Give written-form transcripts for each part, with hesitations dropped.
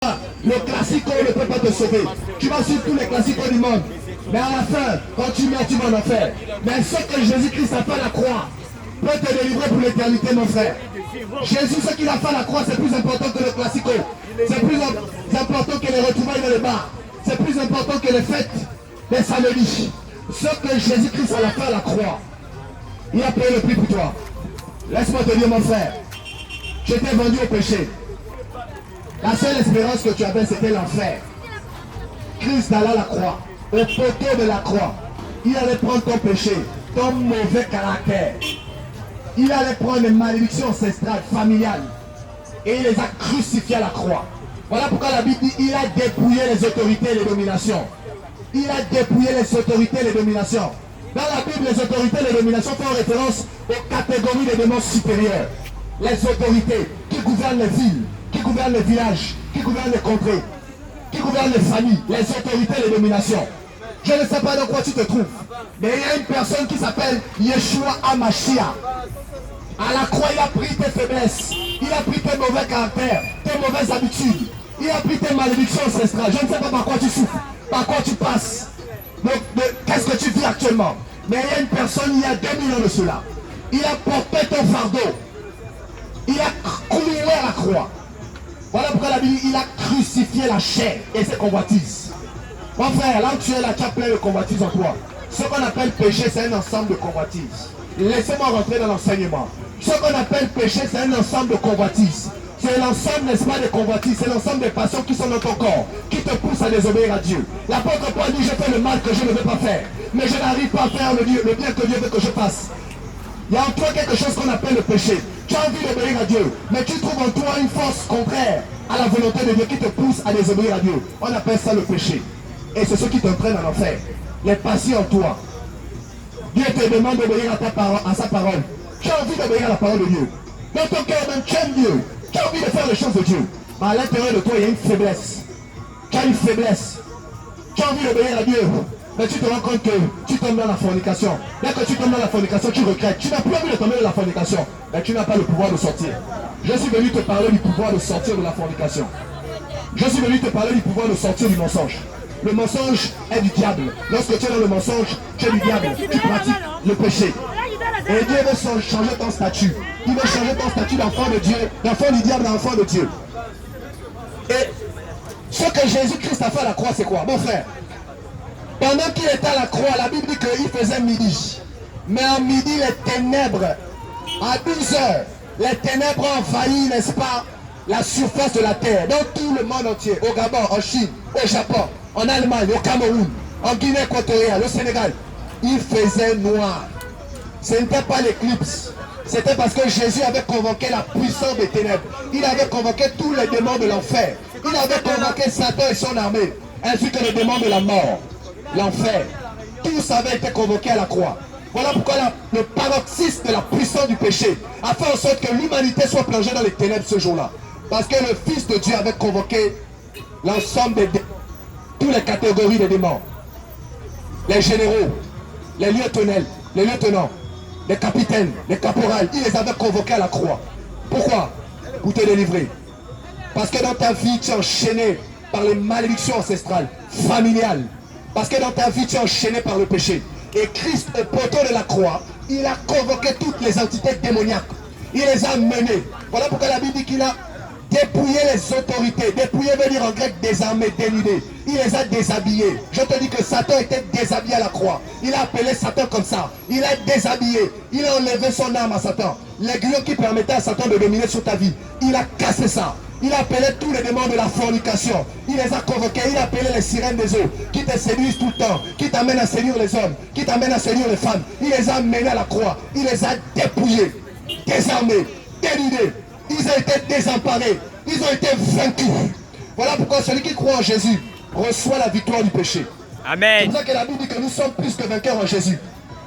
Le classico ne peut pas te sauver. Tu vas suivre tous les classicos du monde. Mais à la fin, quand tu meurs, tu vas en enfer. Mais ce que Jésus-Christ a fait à la croix peut te délivrer pour l'éternité, mon frère. Jésus, ce qu'il a fait à la croix, c'est plus important que le classico. C'est plus important que les retrouvailles dans les bars. C'est plus important que les fêtes des samedis. Ce que Jésus-Christ a fait à la croix, il a payé le prix pour toi. Laisse-moi te dire, mon frère, tu étais vendu au péché. La seule espérance que tu avais, c'était l'enfer. Christ allait à la croix, au poteau de la croix. Il allait prendre ton péché, ton mauvais caractère. Il allait prendre les malédictions ancestrales, familiales. Et il les a crucifiées à la croix. Voilà pourquoi la Bible dit il a dépouillé les autorités et les dominations. Il a dépouillé les autorités et les dominations. Dans la Bible, les autorités et les dominations font référence aux catégories des démons supérieurs. Les autorités qui gouvernent les villes, qui gouvernent les villages, qui gouvernent les contrées, qui gouvernent les familles, les autorités et les dominations. Je ne sais pas dans quoi tu te trouves, mais il y a une personne qui s'appelle Yeshua HaMashiach. À la croix, il a pris tes faiblesses, il a pris tes mauvais caractères, tes mauvaises habitudes, il a pris tes malédictions ancestrales. Je ne sais pas par quoi tu souffres, par quoi tu passes, qu'est-ce que tu vis actuellement. Mais il y a une personne, il y a 2000 ans de cela, il a porté ton fardeau, il a cloué à la croix. Voilà pourquoi la Bible dit il a crucifié la chair et ses convoitises. Mon frère, là où tu es là, tu as plein de convoitises en toi. Ce qu'on appelle péché, c'est un ensemble de convoitises. Laissez-moi rentrer dans l'enseignement. Ce qu'on appelle péché, c'est un ensemble de convoitises. C'est l'ensemble, n'est-ce pas, des convoitises. C'est l'ensemble des passions qui sont dans ton corps, qui te poussent à désobéir à Dieu. L'apôtre Paul dit, je fais le mal que je ne veux pas faire, mais je n'arrive pas à faire le bien que Dieu veut que je fasse. Il y a en toi quelque chose qu'on appelle le péché. Tu as envie d'obéir à Dieu, mais tu trouves en toi une force contraire à la volonté de Dieu qui te pousse à désobéir à Dieu. On appelle ça le péché. Et c'est ce qui t'entraîne en enfer. Les passions en toi. Dieu te demande d'obéir à sa parole. Tu as envie d'obéir à la parole de Dieu. Dans ton cœur même, tu aimes Dieu. Tu as envie de faire les choses de Dieu. Mais à l'intérieur de toi, il y a une faiblesse. Tu as une faiblesse. Tu as envie d'obéir à Dieu. Mais tu te rends compte que tu tombes dans la fornication. Dès que tu tombes dans la fornication, tu regrettes. Tu n'as plus envie de tomber dans la fornication. Mais tu n'as pas le pouvoir de sortir. Je suis venu te parler du pouvoir de sortir de la fornication. Je suis venu te parler du pouvoir de sortir du mensonge. Le mensonge est du diable. Lorsque tu es dans le mensonge, tu es du diable. Tu pratiques le péché. Et Dieu veut changer ton statut. Il veut changer ton statut d'enfant de Dieu, d'enfant du diable à enfant de Dieu. Et ce que Jésus-Christ a fait à la croix, c'est quoi, mon frère? Pendant qu'il était à la croix, la Bible dit qu'il faisait midi. Mais en midi, les ténèbres, à 12 heures, les ténèbres ont envahi, n'est-ce pas, la surface de la terre, dans tout le monde entier, au Gabon, en Chine, au Japon, en Allemagne, au Cameroun, en Guinée équatoriale, au Sénégal. Il faisait noir. Ce n'était pas l'éclipse. C'était parce que Jésus avait convoqué la puissance des ténèbres. Il avait convoqué tous les démons de l'enfer. Il avait convoqué Satan et son armée, ainsi que les démons de la mort, l'enfer. Tous avaient été convoqués à la croix. Voilà pourquoi le paroxysme de la puissance du péché a fait en sorte que l'humanité soit plongée dans les ténèbres ce jour-là. Parce que le Fils de Dieu avait convoqué l'ensemble des démons, toutes les catégories des démons. Les généraux, les lieutenants, les capitaines, les caporales, il les avait convoqués à la croix. Pourquoi? Pour te délivrer. Parce que dans ta vie, tu es enchaîné par les malédictions ancestrales, familiales. Parce que dans ta vie, tu es enchaîné par le péché. Et Christ, au poteau de la croix, il a convoqué toutes les entités démoniaques. Il les a menées. Voilà pourquoi la Bible dit qu'il a dépouillé les autorités. Dépouillé veut dire en grec désarmé, dénudé. Il les a déshabillés. Je te dis que Satan était déshabillé à la croix. Il a appelé Satan comme ça. Il a déshabillé. Il a enlevé son âme à Satan. L'aiguillon qui permettait à Satan de dominer sur ta vie. Il a cassé ça. Il a appelé tous les démons de la fornication. Il les a convoqués. Il a appelé les sirènes des eaux qui te séduisent tout le temps, qui t'amènent à séduire les hommes, qui t'amènent à séduire les femmes. Il les a amenés à la croix. Il les a dépouillés, désarmés, dénudés. Ils ont été désemparés. Ils ont été vaincus. Voilà pourquoi celui qui croit en Jésus reçoit la victoire du péché. Amen. C'est pour ça que la Bible dit que nous sommes plus que vainqueurs en Jésus.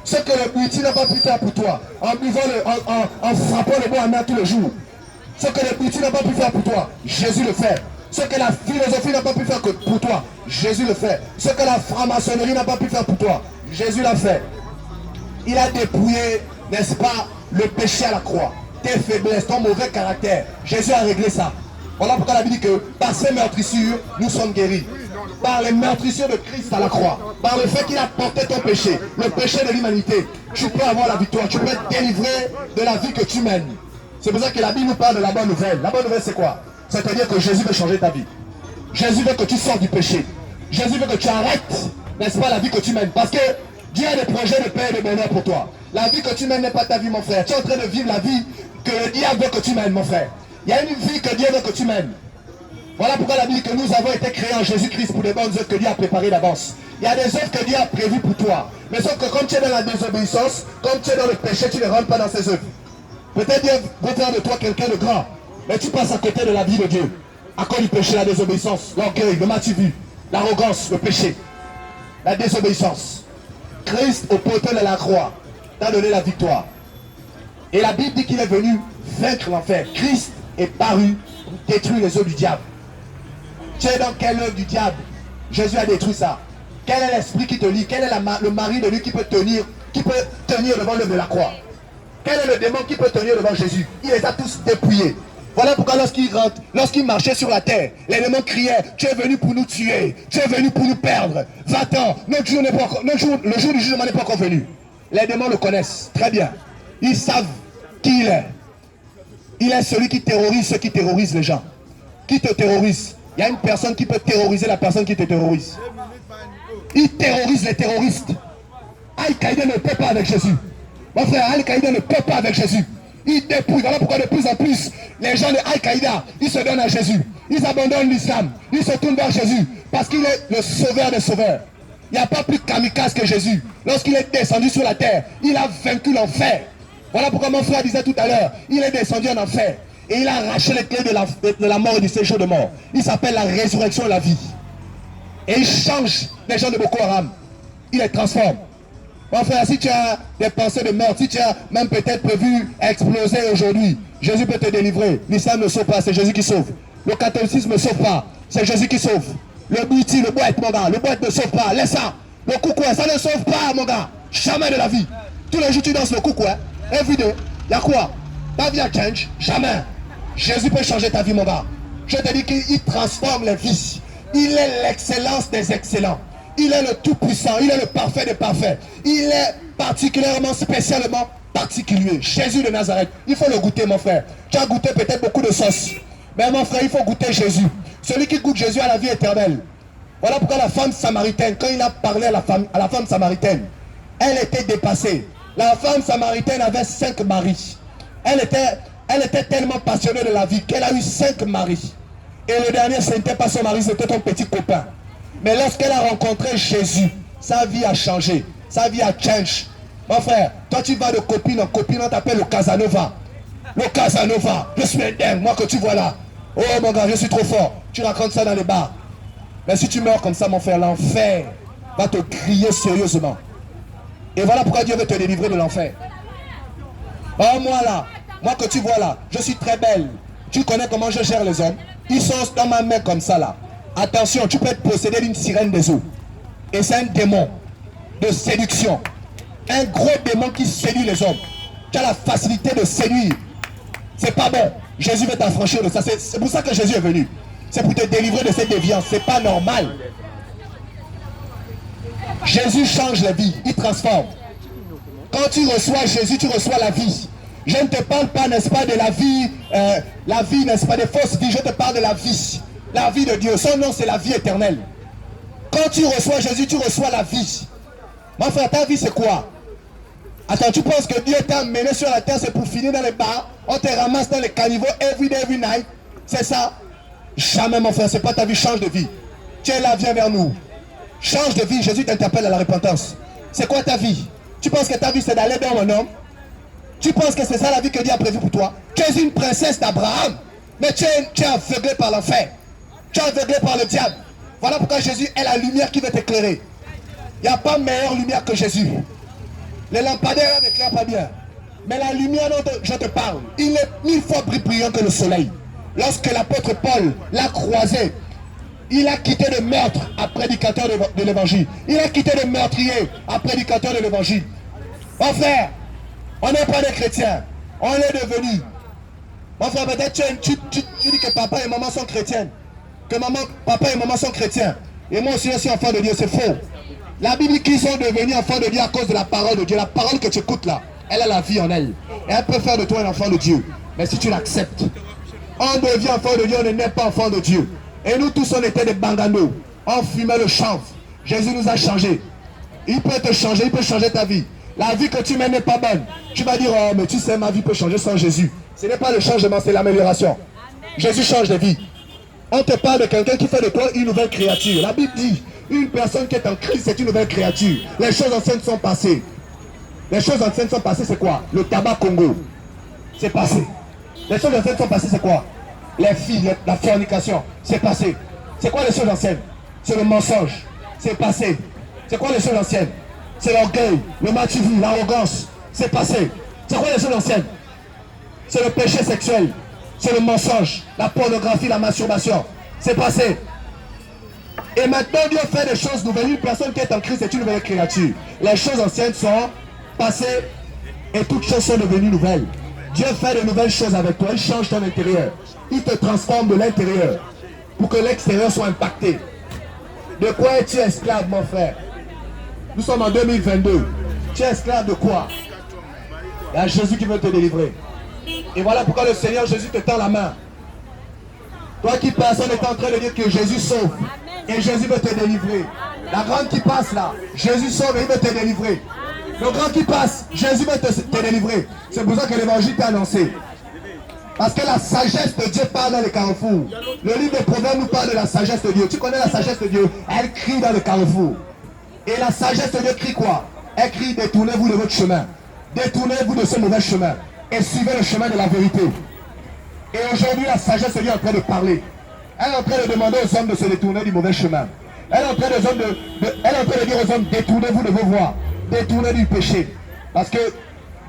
Ce que le multi n'a pas pu faire pour toi, en frappant le bois en main tous les jours. Ce que le multi n'a pas pu faire pour toi, Jésus le fait. Ce que la philosophie n'a pas pu faire pour toi, Jésus le fait. Ce que la franc-maçonnerie n'a pas pu faire pour toi, Jésus l'a fait. Il a dépouillé, n'est-ce pas, le péché à la croix. Tes faiblesses, ton mauvais caractère. Jésus a réglé ça. Voilà pourquoi la Bible dit que par ces meurtrissures, nous sommes guéris. Par les meurtrissures de Christ à la croix, par le fait qu'il a porté ton péché, le péché de l'humanité, tu peux avoir la victoire, tu peux être délivré de la vie que tu mènes. C'est pour ça que la Bible nous parle de la bonne nouvelle. La bonne nouvelle, c'est quoi? C'est-à-dire que Jésus veut changer ta vie. Jésus veut que tu sors du péché. Jésus veut que tu arrêtes, n'est-ce pas, la vie que tu mènes. Parce que Dieu a des projets de paix et de bonheur pour toi. La vie que tu mènes n'est pas ta vie, mon frère. Tu es en train de vivre la vie que le diable veut que tu mènes, mon frère. Il y a une vie que Dieu veut que tu mènes. Voilà pourquoi la Bible dit que nous avons été créés en Jésus-Christ pour des bonnes œuvres que Dieu a préparées d'avance. Il y a des œuvres que Dieu a prévues pour toi. Mais sauf que comme tu es dans la désobéissance, comme tu es dans le péché, tu ne rentres pas dans ces œuvres. Peut-être Dieu veut faire de toi quelqu'un de grand, mais tu passes à côté de la vie de Dieu. À cause du péché, la désobéissance, l'orgueil, le mal-tu-vu, l'arrogance, le péché, la désobéissance. Christ, au poteau de la croix, t'a donné la victoire. Et la Bible dit qu'il est venu vaincre l'enfer. Christ est paru pour détruire les œuvres du diable. Tu es dans quelle œuvre du diable? Jésus a détruit ça. Quel est l'esprit qui te lie? Quel est le mari de lui qui peut tenir devant l'œuvre de la croix? Quel est le démon qui peut tenir devant Jésus? Il les a tous dépouillés. Voilà pourquoi lorsqu'il marchait sur la terre, les démons criaient, tu es venu pour nous tuer, tu es venu pour nous perdre. Va-t'en, le jour du jugement n'est pas encore venu. Les démons le connaissent très bien. Ils savent qui il est. Il est celui qui terrorise ceux qui terrorisent les gens. Qui te terrorise? Il y a une personne qui peut terroriser la personne qui te terrorise. Il terrorise les terroristes. Al-Qaïda ne peut pas avec Jésus. Mon frère, Al-Qaïda ne peut pas avec Jésus. Il dépouille. Voilà pourquoi de plus en plus, les gens de Al-Qaïda, ils se donnent à Jésus. Ils abandonnent l'islam. Ils se tournent vers Jésus. Parce qu'il est le sauveur des sauveurs. Il n'y a pas plus kamikaze que Jésus. Lorsqu'il est descendu sur la terre, il a vaincu l'enfer. Voilà pourquoi mon frère disait tout à l'heure, il est descendu en enfer. Et il a arraché les clés de la mort et du séjour de mort. Il s'appelle la résurrection et la vie. Et il change les gens de Boko Haram. Il les transforme. Mon frère, si tu as des pensées de meurtre, si tu as même peut-être prévu exploser aujourd'hui, Jésus peut te délivrer. L'islam ne sauve pas, c'est Jésus qui sauve. Le catholicisme ne sauve pas, c'est Jésus qui sauve. Le bouti, le boîte, mon gars, le boîte ne sauve pas, laisse ça. Le coucou, ça ne sauve pas, mon gars. Jamais de la vie. Tous les jours, tu danses le coucou, hein. Everyday. Il y a quoi? Ta vie a change? Jamais. Jésus peut changer ta vie, mon gars. Je te dis qu'il transforme les vies. Il est l'excellence des excellents. Il est le tout-puissant. Il est le parfait des parfaits. Il est particulièrement, spécialement particulier. Jésus de Nazareth. Il faut le goûter, mon frère. Tu as goûté peut-être beaucoup de sauce. Mais mon frère, il faut goûter Jésus. Celui qui goûte Jésus a la vie éternelle. Voilà pourquoi la femme samaritaine, quand il a parlé à la femme samaritaine, elle était dépassée. La femme samaritaine avait 5 maris. Elle était tellement passionnée de la vie qu'elle a eu 5 maris. Et le dernier, ce n'était pas son mari, c'était ton petit copain. Mais lorsqu'elle a rencontré Jésus, sa vie a changé. Sa vie a changé. Mon frère, toi tu vas de copine en copine, on t'appelle le Casanova. Le Casanova, je suis un dingue, moi que tu vois là. Oh mon gars, je suis trop fort. Tu racontes ça dans les bars. Mais si tu meurs comme ça, mon frère, l'enfer va te crier sérieusement. Et voilà pourquoi Dieu veut te délivrer de l'enfer. Oh moi là, moi que tu vois là, je suis très belle. Tu connais comment je gère les hommes? Ils sont dans ma main comme ça là. Attention, tu peux être possédé d'une sirène des eaux. Et c'est un démon de séduction. Un gros démon qui séduit les hommes. Tu as la facilité de séduire. C'est pas bon. Jésus veut t'affranchir de ça. C'est pour ça que Jésus est venu. C'est pour te délivrer de cette déviance. C'est pas normal. Jésus change la vie. Il transforme. Quand tu reçois Jésus, tu reçois la vie. Je ne te parle pas, n'est-ce pas, de la vie, n'est-ce pas, des fausses vies. Je te parle de la vie. La vie de Dieu. Son nom, c'est la vie éternelle. Quand tu reçois Jésus, tu reçois la vie. Mon frère, ta vie, c'est quoi? Attends, tu penses que Dieu t'a mené sur la terre, c'est pour finir dans les bars? On te ramasse dans les caniveaux every day, every night? C'est ça? Jamais, mon frère, c'est pas ta vie. Change de vie. Tu es là, viens vers nous. Change de vie. Jésus t'interpelle à la repentance. C'est quoi ta vie? Tu penses que ta vie, c'est d'aller dans un homme? Tu penses que c'est ça la vie que Dieu a prévue pour toi? Tu es une princesse d'Abraham, mais tu es aveuglé par l'enfer. Tu es aveuglé par le diable. Voilà pourquoi Jésus est la lumière qui veut t'éclairer. Il n'y a pas meilleure lumière que Jésus. Les lampadaires n'éclairent pas bien. Mais la lumière dont je te parle, il est 1000 fois plus brillant que le soleil. Lorsque l'apôtre Paul l'a croisé, il a quitté le meurtre à prédicateur de l'évangile. Il a quitté le meurtrier à prédicateur de l'évangile. Mon frère, on n'est pas des chrétiens. On l'est devenu. Mon frère, peut-être tu dis que papa et maman sont chrétiennes. Que papa et maman sont chrétiens. Et moi aussi, je suis enfant de Dieu. C'est faux. La Bible dit qu'ils sont devenus enfants de Dieu à cause de la parole de Dieu. La parole que tu écoutes là, elle a la vie en elle. Et elle peut faire de toi un enfant de Dieu. Mais si tu l'acceptes, on devient enfant de Dieu, on n'est pas enfant de Dieu. Et nous tous, on était des banganos. On fumait le chanvre. Jésus nous a changés. Il peut te changer, il peut changer ta vie. La vie que tu mènes n'est pas bonne. Tu vas dire, oh, mais tu sais, ma vie peut changer sans Jésus. Ce n'est pas le changement, c'est l'amélioration. Jésus change de vie. On te parle de quelqu'un qui fait de toi une nouvelle créature. La Bible dit, une personne qui est en Christ, c'est une nouvelle créature. Les choses anciennes sont passées. Les choses anciennes sont passées, c'est quoi? Le tabac Congo. C'est passé. Les choses anciennes sont passées, c'est quoi? Les filles, la fornication. C'est passé. C'est quoi les choses anciennes? C'est le mensonge. C'est passé. C'est quoi les choses anciennes? C'est l'orgueil, le mativu, l'arrogance. C'est passé. C'est quoi les choses anciennes? C'est le péché sexuel. C'est le mensonge, la pornographie, la masturbation. C'est passé. Et maintenant, Dieu fait des choses nouvelles. Une personne qui est en Christ est une nouvelle créature. Les choses anciennes sont passées et toutes choses sont devenues nouvelles. Dieu fait de nouvelles choses avec toi. Il change ton intérieur. Il te transforme de l'intérieur pour que l'extérieur soit impacté. De quoi es-tu esclave, mon frère? Nous sommes en 2022. Tu es esclave de quoi? Il y a Jésus qui veut te délivrer. Et voilà pourquoi le Seigneur Jésus te tend la main. Toi qui passes, on est en train de dire que Jésus sauve. Et Jésus veut te délivrer. La grande qui passe là, Jésus sauve et il veut te délivrer. Le grand qui passe, Jésus veut te délivrer. C'est pour ça que l'évangile t'a annoncé. Parce que la sagesse de Dieu parle dans les carrefours. Le livre des Proverbes nous parle de la sagesse de Dieu. Tu connais la sagesse de Dieu? Elle crie dans le carrefour. Et la sagesse de Dieu crie quoi? Elle crie, détournez-vous de votre chemin. Détournez-vous de ce mauvais chemin. Et suivez le chemin de la vérité. Et aujourd'hui, la sagesse de Dieu est en train de parler. Elle est en train de demander aux hommes de se détourner du mauvais chemin. Elle est en train de dire aux hommes, détournez-vous de vos voies. Détournez du péché. Parce que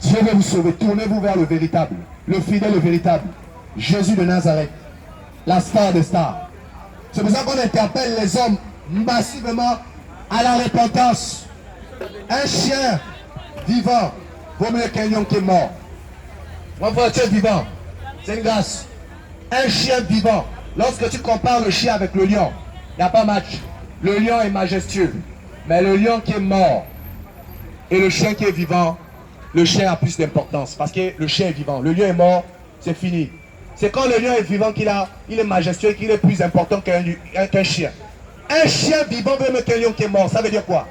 Dieu veut vous sauver. Tournez-vous vers le véritable. Le fidèle, le véritable. Jésus de Nazareth. La star des stars. C'est pour ça qu'on interpelle les hommes massivement à la repentance. Un chien vivant vaut mieux qu'un lion qui est mort. Mon frère, tu es vivant. C'est une grâce. Un chien vivant. Lorsque tu compares le chien avec le lion, il n'y a pas match. Le lion est majestueux. Mais le lion qui est mort et le chien qui est vivant, le chien a plus d'importance. Parce que le chien est vivant. Le lion est mort, c'est fini. C'est quand le lion est vivant qu'il est majestueux, qu'il est plus important qu'un chien. Un chien vivant veut mettre un lion qui est mort. Ça veut dire quoi?